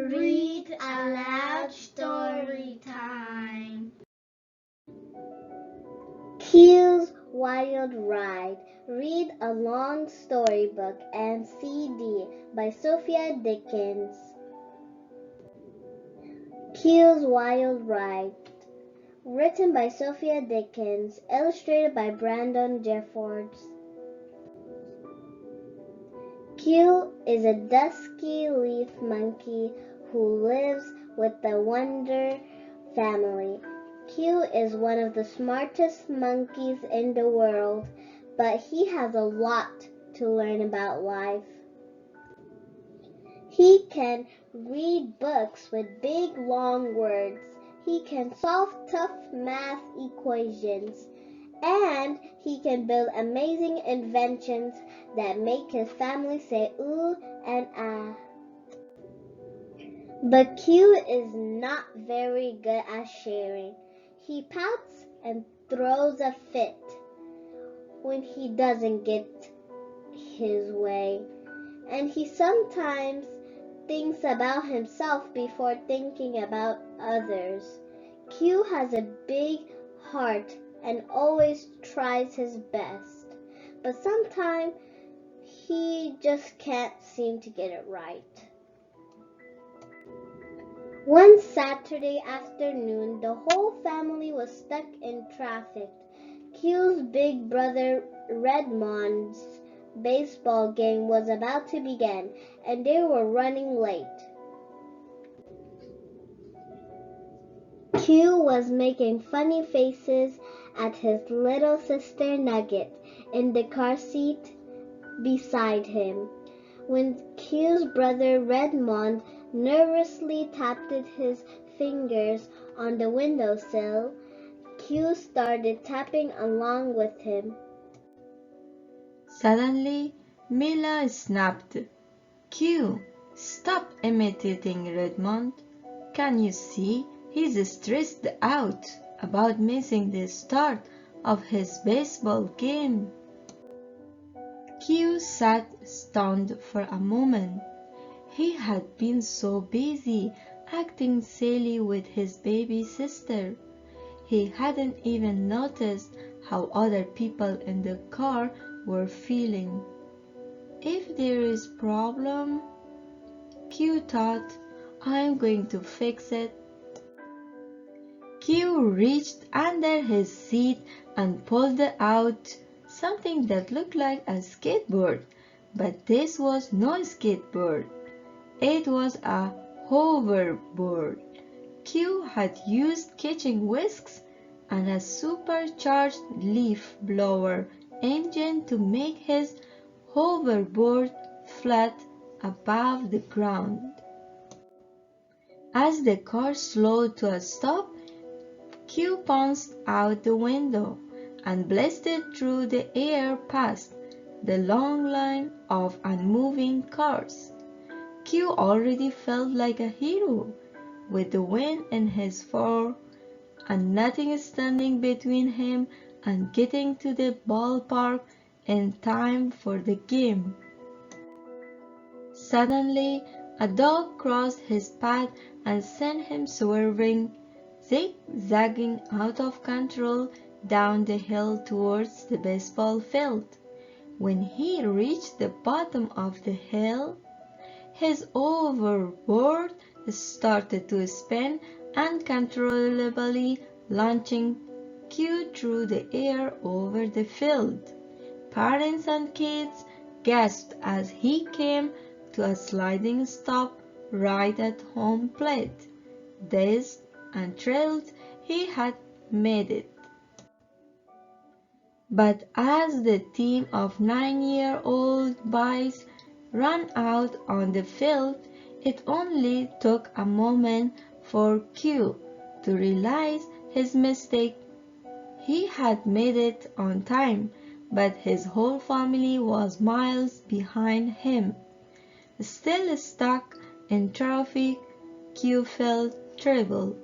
Read aloud story time. Q's Wild Ride. Read a long storybook and CD by Sophia Dickens. Q's Wild Ride. Written by Sophia Dickens. Illustrated by Brandon Jeffords. Q is a dusky leaf monkey who lives with the Wonder family. Q is one of the smartest monkeys in the world, but he has a lot to learn about life. He can read books with big long words. He can solve tough math equations. And he can build amazing inventions that make his family say ooh and ah. But Q is not very good at sharing. He pouts and throws a fit when he doesn't get his way. And he sometimes thinks about himself before thinking about others. Q has a big heart and always tries his best, but sometimes he just can't seem to get it right. One Saturday afternoon, the whole family was stuck in traffic. Q's big brother Redmond's baseball game was about to begin, and they were running late. Q was making funny faces at his little sister Nugget in the car seat beside him. When Q's brother Redmond nervously tapped his fingers on the windowsill, Q started tapping along with him. Suddenly, Mila snapped, "Q, stop imitating Redmond. Can you see he's stressed out about missing the start of his baseball game?" Q sat stunned for a moment. He had been so busy acting silly with his baby sister. He hadn't even noticed how other people in the car were feeling. If there is a problem, Q thought, I'm going to fix it. Q reached under his seat and pulled out something that looked like a skateboard, but this was no skateboard. It was a hoverboard. Q had used kitchen whisks and a supercharged leaf blower engine to make his hoverboard flat above the ground. As the car slowed to a stop, Q pounced out the window and blasted through the air past the long line of unmoving cars. Q already felt like a hero, with the wind in his fur and nothing standing between him and getting to the ballpark in time for the game. Suddenly, a dog crossed his path and sent him swerving, zigzagging out of control down the hill towards the baseball field. When he reached the bottom of the hill, his overboard started to spin uncontrollably, launching Q through the air over the field. Parents and kids gasped as he came to a sliding stop right at home plate. Dazed and thrilled, he had made it. But as the team of 9-year-old boys ran out on the field, it only took a moment for Q to realize his mistake. He had made it on time, but his whole family was miles behind him. Still stuck in traffic, Q felt terrible.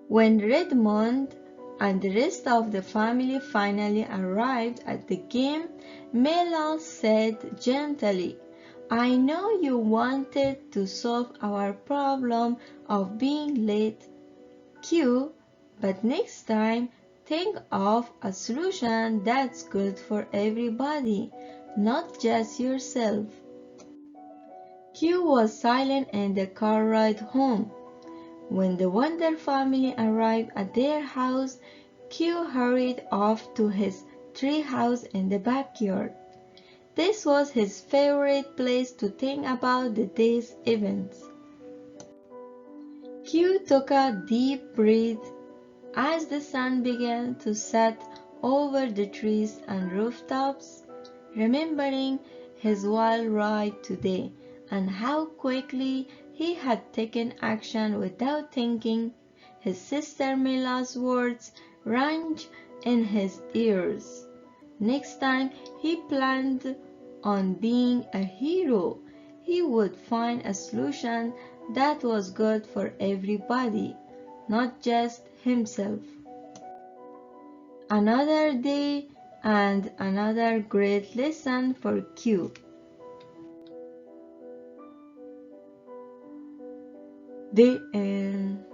When Redmond and the rest of the family finally arrived at the game, Mela said gently, I know you wanted to solve our problem of being late, Q, but next time think of a solution that's good for everybody, not just yourself. Q was silent in the car ride home. When the Wonder family arrived at their house, Q hurried off to his tree house in the backyard. This was his favorite place to think about the day's events. Q took a deep breath as the sun began to set over the trees and rooftops, remembering his wild ride today and how quickly he had taken action without thinking. His sister Mila's words rang in his ears. Next time he planned on being a hero, he would find a solution that was good for everybody, not just himself. Another day and another great lesson for Q. The end.